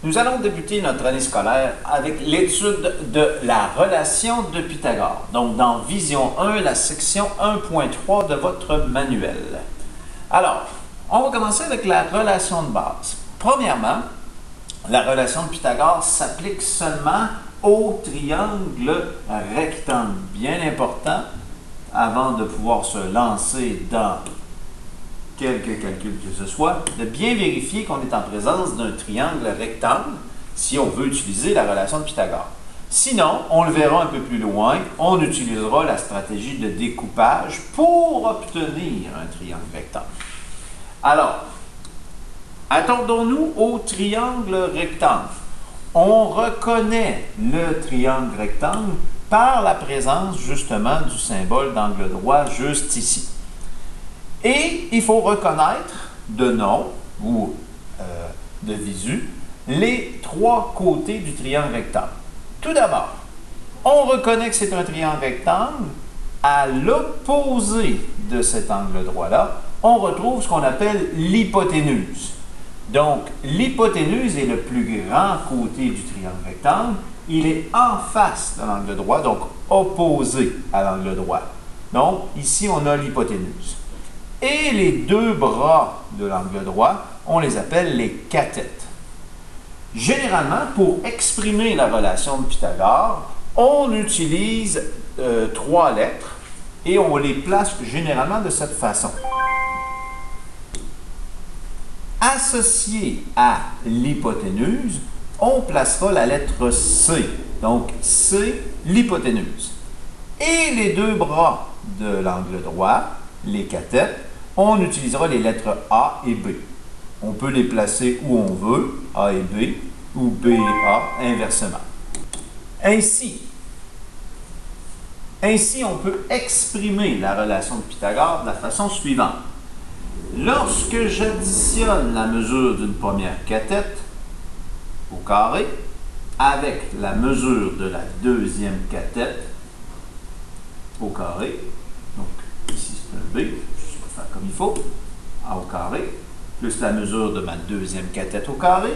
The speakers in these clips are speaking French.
Nous allons débuter notre année scolaire avec l'étude de la relation de Pythagore. Donc, dans Vision 1, la section 1.3 de votre manuel. Alors, on va commencer avec la relation de base. Premièrement, la relation de Pythagore s'applique seulement au triangle rectangle. Bien important, avant de pouvoir se lancer dans quelque calcul que ce soit, de bien vérifier qu'on est en présence d'un triangle rectangle si on veut utiliser la relation de Pythagore. Sinon, on le verra un peu plus loin, on utilisera la stratégie de découpage pour obtenir un triangle rectangle. Alors, attendons-nous au triangle rectangle. On reconnaît le triangle rectangle par la présence justement du symbole d'angle droit juste ici. Et il faut reconnaître de nom ou de visu les trois côtés du triangle rectangle. Tout d'abord, on reconnaît que c'est un triangle rectangle. À l'opposé de cet angle droit-là, on retrouve ce qu'on appelle l'hypoténuse. Donc, l'hypoténuse est le plus grand côté du triangle rectangle. Il est en face de l'angle droit, donc opposé à l'angle droit. Donc, ici, on a l'hypoténuse. Et les deux bras de l'angle droit, on les appelle les cathètes. Généralement, pour exprimer la relation de Pythagore, on utilise trois lettres et on les place généralement de cette façon. Associé à l'hypoténuse, on placera la lettre C. Donc, C, l'hypoténuse. Et les deux bras de l'angle droit, les cathètes, on utilisera les lettres A et B. On peut les placer où on veut, A et B, ou B et A, inversement. Ainsi, on peut exprimer la relation de Pythagore de la façon suivante. Lorsque j'additionne la mesure d'une première cathète au carré avec la mesure de la deuxième cathète au carré, donc ici c'est un B, je vais faire comme il faut, A au carré, plus la mesure de ma deuxième cathète au carré,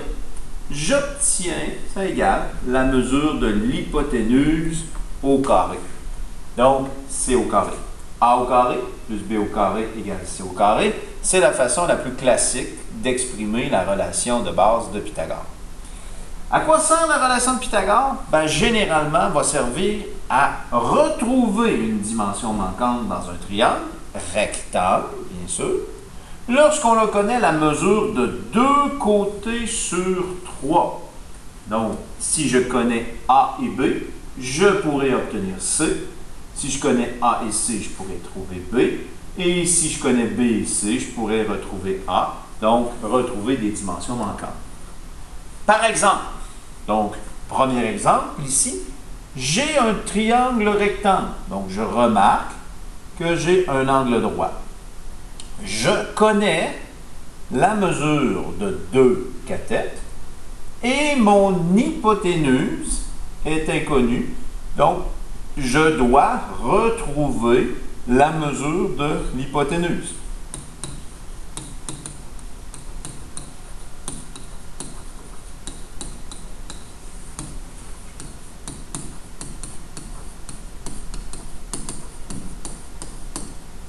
j'obtiens, ça égale, la mesure de l'hypoténuse au carré. Donc, C au carré. A au carré plus B au carré égale C au carré. C'est la façon la plus classique d'exprimer la relation de base de Pythagore. À quoi sert la relation de Pythagore? Ben, généralement, va servir à retrouver une dimension manquante dans un triangle, rectangle, bien sûr, lorsqu'on reconnaît la mesure de deux côtés sur 3. Donc, si je connais A et B, je pourrais obtenir C. Si je connais A et C, je pourrais trouver B. Et si je connais B et C, je pourrais retrouver A. Donc, retrouver des dimensions manquantes. Par exemple, donc, premier exemple ici, j'ai un triangle rectangle. Donc, je remarque que j'ai un angle droit. Je connais la mesure de deux cathètes et mon hypoténuse est inconnue. Donc, je dois retrouver la mesure de l'hypoténuse.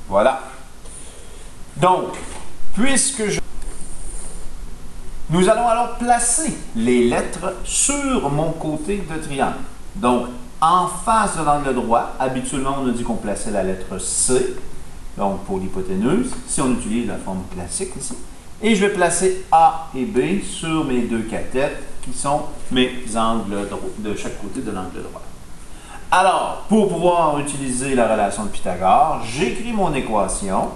Voilà. Donc, nous allons alors placer les lettres sur mon côté de triangle. Donc, en face de l'angle droit, habituellement, on a dit qu'on plaçait la lettre C, donc pour l'hypoténuse, si on utilise la forme classique ici. Et je vais placer A et B sur mes deux cathètes, qui sont mes angles de chaque côté de l'angle droit. Alors, pour pouvoir utiliser la relation de Pythagore, j'écris mon équation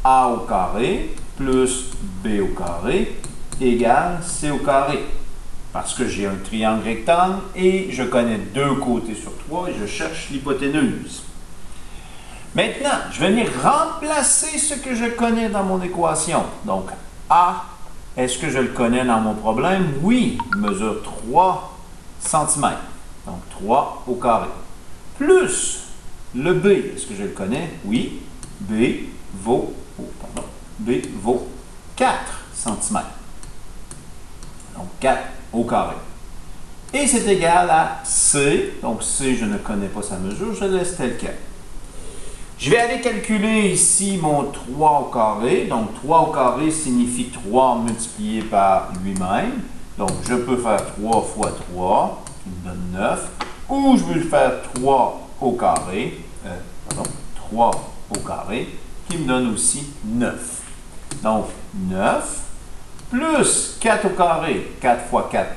A au carré plus B au carré égale C au carré. Parce que j'ai un triangle rectangle et je connais deux côtés sur 3 et je cherche l'hypoténuse. Maintenant, je vais venir remplacer ce que je connais dans mon équation. Donc, A, est-ce que je le connais dans mon problème? Oui, mesure 3 cm. Donc, 3 au carré. Plus le B, est-ce que je le connais? Oui. B vaut 4 cm. Donc, 4 au carré. Et c'est égal à C, donc C, je ne connais pas sa mesure, je laisse tel quel. Je vais aller calculer ici mon 3 au carré, donc 3 au carré signifie 3 multiplié par lui-même, donc je peux faire 3 fois 3, qui me donne 9, ou je peux faire 3 au carré, 3 au carré, qui me donne aussi 9. Donc 9, plus 4 au carré, 4 fois 4,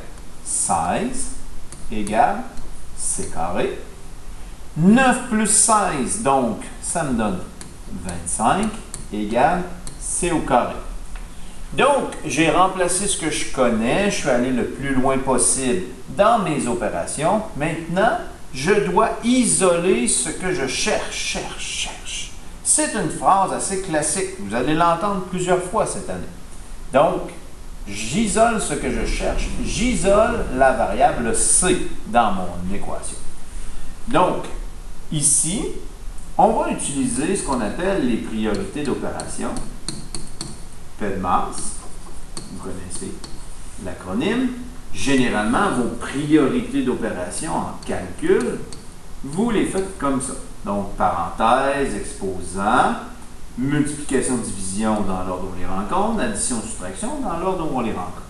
16, égale C carré. 9 plus 16, donc ça me donne 25, égale C au carré. Donc, j'ai remplacé ce que je connais, je suis allé le plus loin possible dans mes opérations. Maintenant, je dois isoler ce que je cherche. C'est une phrase assez classique, vous allez l'entendre plusieurs fois cette année. Donc, j'isole ce que je cherche, j'isole la variable C dans mon équation. Donc, ici, on va utiliser ce qu'on appelle les priorités d'opération. P de masse, vous connaissez l'acronyme. Généralement, vos priorités d'opération en calcul, vous les faites comme ça. Donc, parenthèse, exposant, multiplication-division dans l'ordre où on les rencontre, addition-soustraction dans l'ordre où on les rencontre.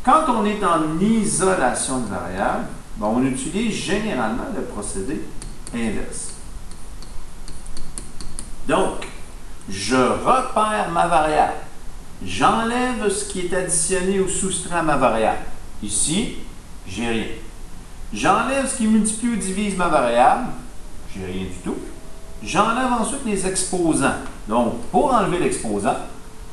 Quand on est en isolation de variables, on utilise généralement le procédé inverse. Donc, je repère ma variable. J'enlève ce qui est additionné ou soustrait à ma variable. Ici, j'ai rien. J'enlève ce qui multiplie ou divise ma variable. J'ai rien du tout. J'enlève ensuite les exposants. Donc, pour enlever l'exposant,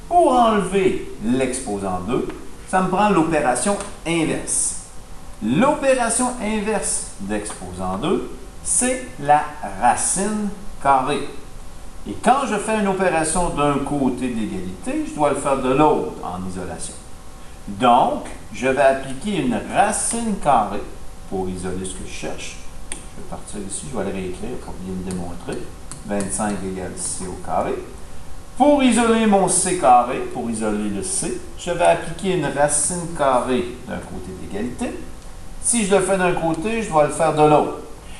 pour enlever l'exposant 2, ça me prend l'opération inverse. L'opération inverse d'exposant 2, c'est la racine carrée. Et quand je fais une opération d'un côté d'égalité, je dois le faire de l'autre en isolation. Donc, je vais appliquer une racine carrée pour isoler ce que je cherche. Je vais partir ici, je vais le réécrire pour bien le démontrer. 25 égale C au carré. Pour isoler mon C carré, pour isoler le C, je vais appliquer une racine carrée d'un côté d'égalité. Si je le fais d'un côté, je dois le faire de l'autre.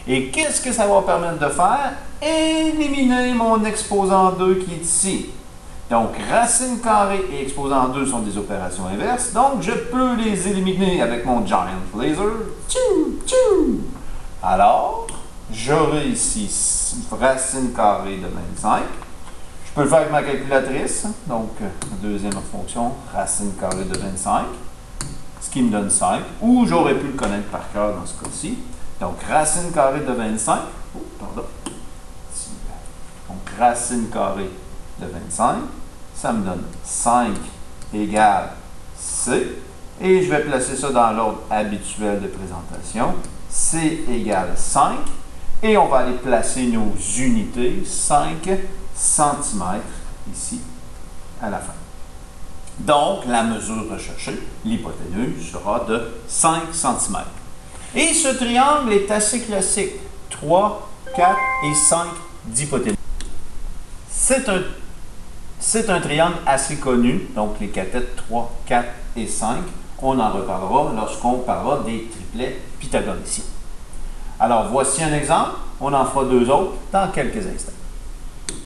Et qu'est-ce que ça va permettre de faire? Éliminer mon exposant 2 qui est ici. Donc, racine carrée et exposant 2 sont des opérations inverses. Donc, je peux les éliminer avec mon Giant Laser. Tchou, tchou. Alors, j'aurai ici racine carrée de 25. Je peux le faire avec ma calculatrice. Donc, deuxième fonction, racine carrée de 25. Ce qui me donne 5. Ou j'aurais pu le connaître par cœur dans ce cas-ci. Donc, racine carrée de 25. Oh, pardon. Donc, racine carrée de 25. Ça me donne 5 égale C. Et je vais placer ça dans l'ordre habituel de présentation. C égale 5. Et on va aller placer nos unités, 5 cm, ici, à la fin. Donc, la mesure recherchée, l'hypoténuse, sera de 5 cm. Et ce triangle est assez classique. 3, 4 et 5 d'hypoténuse. C'est un triangle assez connu, donc les cathètes 3, 4 et 5. On en reparlera lorsqu'on parlera des triplets pythagoriciens. Alors, voici un exemple. On en fera deux autres dans quelques instants.